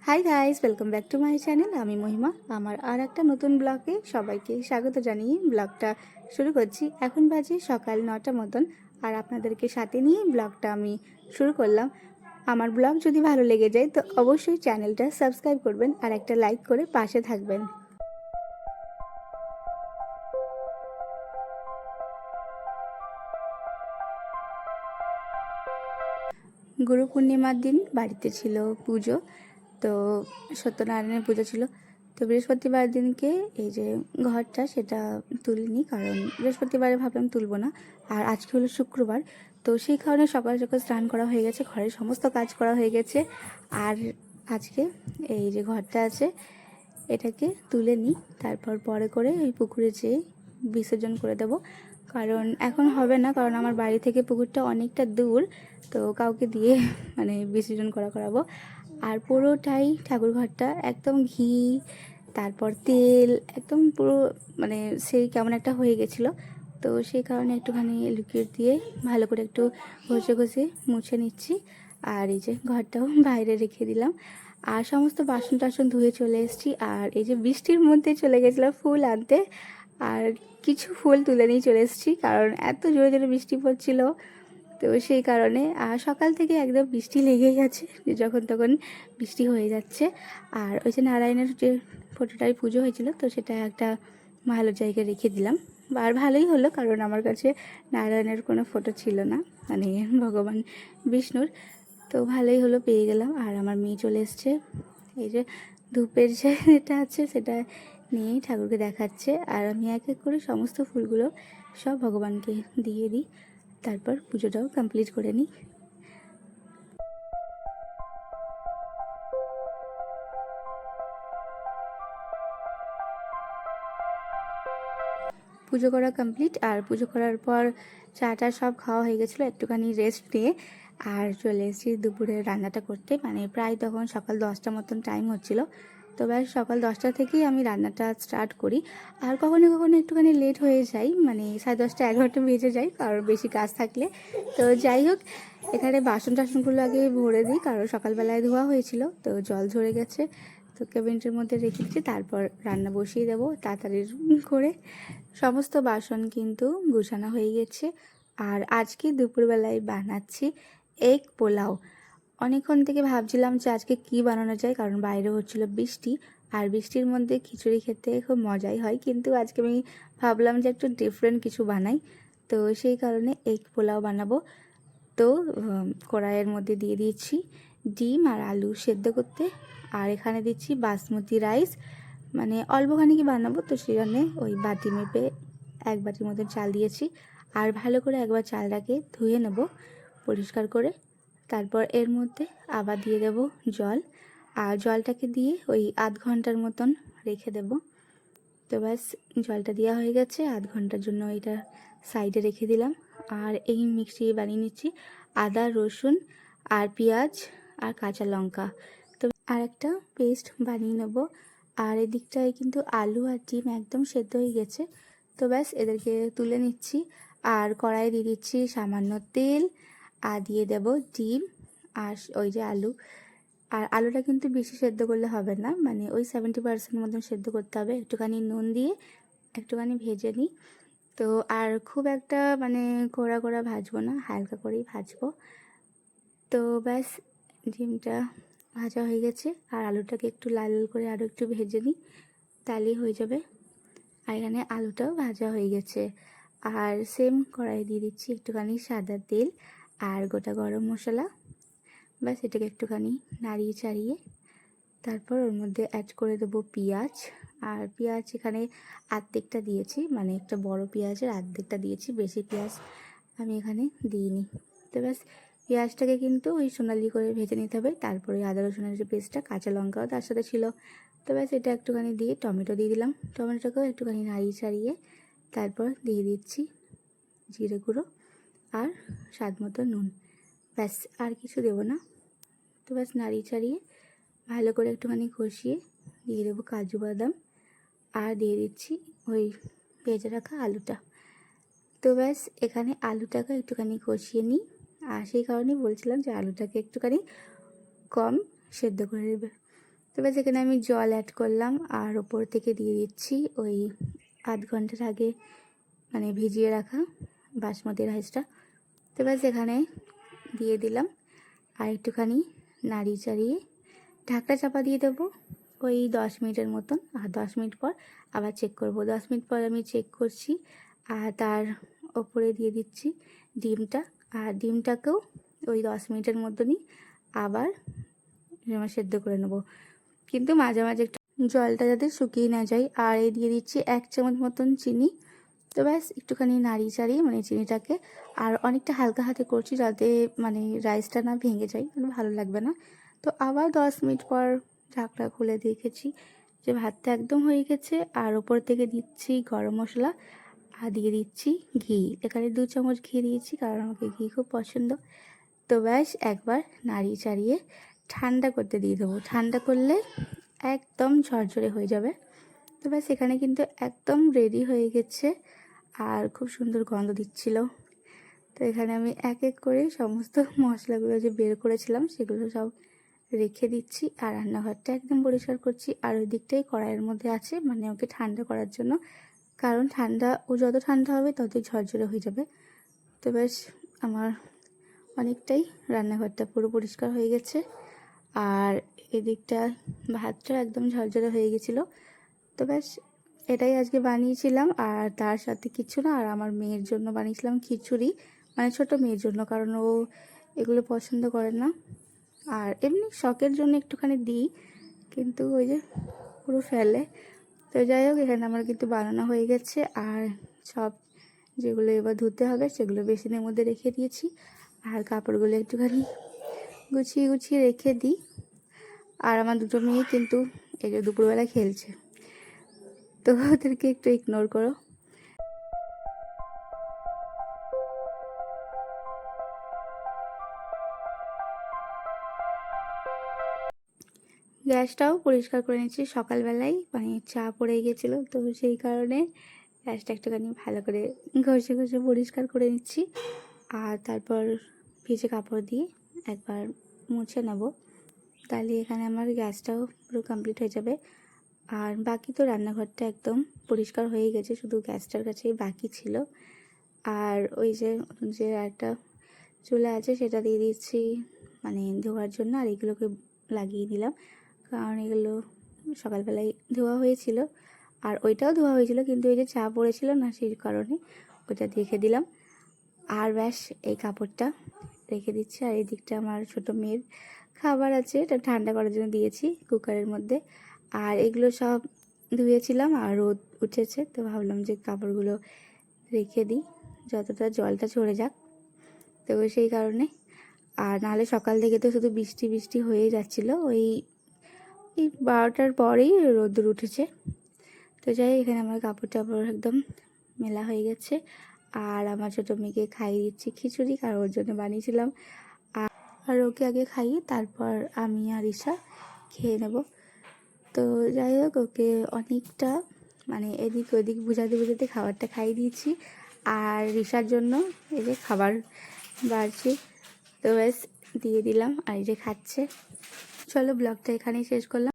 Hi guys, welcome back to my channel. আমি মহিমা। আমার আর একটা নতুন ব্লগে সবাইকে স্বাগত জানিয়ে ব্লগটা শুরু করছি। এখন বাজে সকাল 9টা মতন, আর আপনাদেরকে সাথে নিয়ে ব্লগটা আমি শুরু করলাম। আমার ব্লগ যদি ভালো লেগে যায় তো অবশ্যই চ্যানেলটা সাবস্ক্রাইব করবেন আর একটা লাইক করে পাশে থাকবেন। গুরু পূর্ণিমার দিন বাড়িতে ছিল পুজো, তো সত্যনারায়ণের পুজো ছিল। তো বৃহস্পতিবার দিনকে এই যে ঘরটা সেটা তুলিনি, কারণ বৃহস্পতিবারে ভাবলাম তুলবো না। আর আজকে হলো শুক্রবার, তো সেই কারণে সকাল সকাল স্নান করা হয়ে গেছে, ঘরের সমস্ত কাজ করা হয়ে গেছে। আর আজকে এই যে ঘরটা আছে এটাকে তুলে নিই, তারপর পরে করে ওই পুকুরে যেয়ে বিসর্জন করে দেব। কারণ এখন হবে না, কারণ আমার বাড়ি থেকে পুকুরটা অনেকটা দূর, তো কাউকে দিয়ে বিসর্জন করাবো। আর পুরোটাই ঠাকুর ঘরটা একদম ঘি, তারপর তেল, একদম পুরো সেই কেমন একটা হয়ে গেছিলো। তো সেই কারণে একটুখানি লিকুইড দিয়ে ভালো করে একটু ঘষে ঘষে মুছে নিচ্ছি। আর এই যে ঘরটাও বাইরে রেখে দিলাম, আর সমস্ত বাসন টাসন ধুয়ে চলে এসেছি। আর এই যে বৃষ্টির মধ্যে চলে গেছিলাম ফুল আনতে, আর কিছু ফুল তুলে নিয়ে চলে এসেছি, কারণ এত জোরে জোরে বৃষ্টি পড়ছিল। তো সেই কারণে সকাল থেকে একদম বৃষ্টি লেগেই আছে, যে যখন তখন বৃষ্টি হয়ে যাচ্ছে। আর ওই যে নারায়ণের যে ফটোটাই পুজো হয়েছিল, তো সেটা একটা ভালো জায়গায় রেখে দিলাম। আর ভালোই হলো, কারণ আমার কাছে নারায়ণের কোনো ফটো ছিল না, ভগবান বিষ্ণুর। তো ভালোই হলো, পেয়ে গেলাম। আর আমার মেয়ে চলে এসছে, এই যে ধূপের যে এটা আছে সেটা নিয়েই ঠাকুরকে দেখাচ্ছে। আর আমি এক এক করে সমস্ত ফুলগুলো সব ভগবানকে দিয়ে দিই, তারপর পুজোটাও কমপ্লিট করে নিই। পুজো করা কমপ্লিট, আর পুজো করার পর চাটা সব খাওয়া হয়ে গেছিলো, একটুখানি রেস্ট নিয়ে আর চলে এসেছি দুপুরে রান্নাটা করতে। প্রায় তখন সকাল 10টা মতন টাইম হচ্ছিলো। তো ব্যাস সকাল 10টা থেকেই আমি রান্নাটা স্টার্ট করি। আর কখনো কখনো একটুখানি লেট হয়ে যায়, 10:30 11টা বেজে যায়, কারণ বেশি কাজ থাকলে। তো যাই হোক, এখানে বাসন টাসনগুলো আগে ভরে দিই, কারণ সকালবেলায় ধোয়া হয়েছিল, তো জল ঝরে গেছে। তো ক্যাবিনেটের মধ্যে রেখে দিচ্ছি, তারপর রান্না বসিয়ে দেবো তাড়াতাড়ি করে। সমস্ত বাসন কিন্তু গুছানো হয়ে গেছে। আর আজকে দুপুরবেলায় বানাচ্ছি এগ পোলাও। অনেকক্ষণ থেকে ভাবছিলাম যে আজকে কি বানানো যায়, কারণ বাইরে হচ্ছিল বৃষ্টি, আর বৃষ্টির মধ্যে খিচুড়ি খেতে খুব মজাই হয়। কিন্তু আজকে আমি ভাবলাম যে একটু ডিফারেন্ট কিছু বানাই, তো সেই কারণে এগ পোলাও বানাবো। তো কড়াইয়ের মধ্যে দিয়ে দিয়েছি ডিম আর আলু সেদ্ধ করতে, আর এখানে দিচ্ছি বাসমতি রাইস, অল্পখানি কি বানাবো, তো সেই জন্যে ওই বাটি মেপে 1 বাটির মতো চাল দিয়েছি। আর ভালো করে একবার চালটাকে ধুয়ে নেব পরিষ্কার করে, তারপর এর মধ্যে আবার দিয়ে দেব জল, আর জলটাকে দিয়ে ওই আধ ঘন্টার মতন রেখে দেব। তো ব্যাস জলটা দেওয়া হয়ে গেছে, আধ ঘন্টার জন্য এটা সাইডে রেখে দিলাম। আর এই মিক্সি বানিয়ে নিচ্ছি আদা, রসুন আর পেঁয়াজ আর কাঁচা লঙ্কা, তো আর একটা পেস্ট বানিয়ে নেব। আর এদিকটায় কিন্তু আলু আর ডিম একদম সেদ্ধ হয়ে গেছে। তো ব্যাস এদেরকে তুলে নিচ্ছি, আর কড়াইয়ে দিয়ে দিচ্ছি সামান্য তেল, আর দিয়ে দেব ডিম আর ওই যে আলু। আর আলুটা কিন্তু বেশি সেদ্ধ করলে হবে না, ওই 70% মতন সেদ্ধ করতে হবে। একটুখানি নুন দিয়ে একটুখানি ভেজে নিই। তো আর খুব একটা কড়া কড়া ভাজবো না, হালকা করেই ভাজবো। তো ব্যাস ডিমটা ভাজা হয়ে গেছে, আর আলুটাকে একটু লাল করে আরও একটু ভেজে নিই, তাহলেই হয়ে যাবে। আর এখানে আলুটাও ভাজা হয়ে গেছে। আর সেম কড়াই দিয়ে দিচ্ছি একটুখানি সাদা তেল আর গোটা গরম মশলা। ব্যাস এটাকে একটুখানি নাড়িয়ে চাড়িয়ে তারপর ওর মধ্যে অ্যাড করে দেবো পেঁয়াজ। আর পেঁয়াজ এখানে আর্ধেকটা দিয়েছি, একটা বড় পেঁয়াজের আর্ধেকটা দিয়েছি, বেশি পেঁয়াজ আমি এখানে দিইনি। তো ব্যাস পেঁয়াজটাকে কিন্তু ওই সোনালি করে ভেজে নিতে হবে। তারপরে আদা রসুনের যে পেস্টটা, কাঁচা লঙ্কাও তার সাথে ছিল। তো ব্যাস এটা একটুখানি দিয়ে টমেটো দিয়ে দিলাম, টমেটোটাকেও একটুখানি নাড়িয়ে চাড়িয়ে তারপর দিয়ে দিচ্ছি জিরে গুঁড়ো আর স্বাদ মতো নুন। ব্যাস আর কিছু দেবো না। তো ব্যাস নাড়িয়ে চাড়িয়ে ভালো করে একটুখানি কষিয়ে দিয়ে দেবো কাজু বাদাম, আর দিয়ে দিচ্ছি ওই ভেজে রাখা আলুটা। তো ব্যাস এখানে আলুটাকে একটুখানি কষিয়ে নিই, আর সেই কারণেই বলছিলাম যে আলুটাকে একটুখানি কম সেদ্ধ করে নেবে। তবে সেখানে আমি জল অ্যাড করলাম আর ওপর থেকে দিয়ে দিচ্ছি ওই আধ ঘন্টার আগে মানে ভিজিয়ে রাখা বাসমতি রাইসটা। তবে সেখানে দিয়ে দিলাম আর একটুখানি নাড়িয়ে চাড়িয়ে ঢাকনা চাপা দিয়ে দেবো ওই 10 মিনিটের মতন। আর 10 মিনিট পর আবার চেক করব। 10 মিনিট পর আমি চেক করছি আর তার ওপরে দিয়ে দিচ্ছি ডিমটা। আর ডিমটাকেও ওই 10 মিনিটের মতনই আবার সেদ্ধ করে নেব, কিন্তু মাঝে মাঝে একটু জলটা যাতে শুকিয়ে না যায়। আর এই দিয়ে দিচ্ছি 1 চামচ মতন চিনি। তো ব্যাস একটুখানি নাড়িয়ে চাড়িয়ে মানে চিনিটাকে আর অনেকটা হালকা হাতে করছি যাতে মানে রাইসটা না ভেঙে যায়, তাহলে ভালো লাগবে না। তো আবার 10 মিনিট পর ঢাকনা খুলে দেখেছি যে ভাতটা একদম হয়ে গেছে। আর ওপর থেকে দিচ্ছি গরম মশলা আর দিয়ে দিচ্ছি ঘি। এখানে 2 চামচ ঘি দিয়েছি কারণ আমাকে ঘি খুব পছন্দ। তো ব্যাস একবার নাড়িয়ে চাড়িয়ে ঠান্ডা করতে দিয়ে দেবো। ঠান্ডা করলে একদম ঝরঝরে হয়ে যাবে। তো ব্যাস এখানে কিন্তু একদম রেডি হয়ে গেছে আর খুব সুন্দর গন্ধ দিচ্ছিল। তো এখানে আমি এক এক করে সমস্ত মশলাগুলো যে বের করেছিলাম সেগুলো সব রেখে দিচ্ছি আর রান্নাঘরটা একদম পরিষ্কার করছি। আর ওই দিকটাই কড়াইয়ের মধ্যে আছে মানে ওকে ঠান্ডা করার জন্য, কারণ ও যত ঠান্ডা হবে ততই ঝরঝরে হয়ে যাবে। তো বেশ আমার অনেকটাই রান্নাঘরটা পুরো পরিষ্কার হয়ে গেছে আর এদিকটা ভাতটা একদম ঝরঝরে হয়ে গেছিলো। তো ব্যাস এটাই আজকে বানিয়েছিলাম আর তার সাথে কিছু না। আর আমার মেয়ের জন্য বানিয়েছিলাম খিচুড়ি, মানে ছোটো মেয়ের জন্য, কারণ ও এগুলো পছন্দ করে না। আর এমনি শখের জন্য একটুখানি দিই, কিন্তু ওই যে পুরো ফেলে। তো যাই হোক এখানে আমার কিন্তু বানানো হয়ে গেছে আর সব যেগুলো এবার ধুতে হবে সেগুলো বেসিনের মধ্যে রেখে দিয়েছি। আর কাপড়গুলো একটুখানি গুছিয়ে গুছিয়ে রেখে দিই। আর আমার দুটো মেয়ে কিন্তু এই যে দুপুরবেলা খেলছে, তো ওদেরকে একটু ইগনোর করো। গ্যাসটাও পরিষ্কার করে নিচ্ছি সকালবেলায়, মানে চা পড়ে গেছিলো তো সেই কারণে গ্যাসটা একটুখানি ভালো করে ঘষে ঘষে পরিষ্কার করে নিচ্ছি। আর তারপর ভিজে কাপড় দিয়ে একবার মুছে নেব, তাহলে এখানে আমার গ্যাসটাও পুরো কমপ্লিট হয়ে যাবে। আর বাকি তো রান্নাঘরটা একদম পরিষ্কার হয়ে গেছে, শুধু গ্যাসটার কাছেই বাকি ছিল। আর ওই যে একটা চুলা আছে সেটা দিয়ে দিচ্ছি মানে ধোয়ার জন্য, আর এগুলোকে লাগিয়ে দিলাম কারণ এগুলো সকালবেলায় ধোয়া হয়েছিল। আর ওইটাও ধোয়া হয়েছিল কিন্তু ওই যে চা পড়েছিল না সেই কারণে ওইটা রেখে দিলাম। আর ব্যাস এই কাপড়টা রেখে দিচ্ছি। আর এই দিকটা আমার ছোটো মেয়ের খাবার আছে, এটা ঠান্ডা করার জন্য দিয়েছি কুকারের মধ্যে। আর এগুলো সব ধুয়েছিলাম আর রোদ উঠেছে, তো ভাবলাম যে কাপড়গুলো রেখে দিই যতটা জলটা ঝরে যাক, তো সেই কারণে। আর নাহলে সকাল থেকে তো শুধু বৃষ্টি বৃষ্টি হয়ে যাচ্ছিলো, ওই 12টার পরেই রোদ্দুর উঠেছে। তো যাই এখানে আমার কাপড় টাপড় একদম মেলা হয়ে গেছে। আর আমার ছোটো মেয়েকে খাইয়ে দিচ্ছি খিচুড়ি, কারণ ওর জন্য বানিয়েছিলাম। আর ওকে আগে খাইয়ে তারপর আমি আর ঈশা খেয়ে নেব। তো যাই হোক ওকে অনেকটা মানে এদিক ওদিক বুঝাতে বুঝাতে খাবারটা খাইয়ে দিয়েছি। আর ঈশার জন্য এই যে খাবার বাড়ছি, তো ব্যাস দিয়ে দিলাম আর এই যে খাচ্ছে। চলো ব্লগটা এখানেই শেষ করলাম।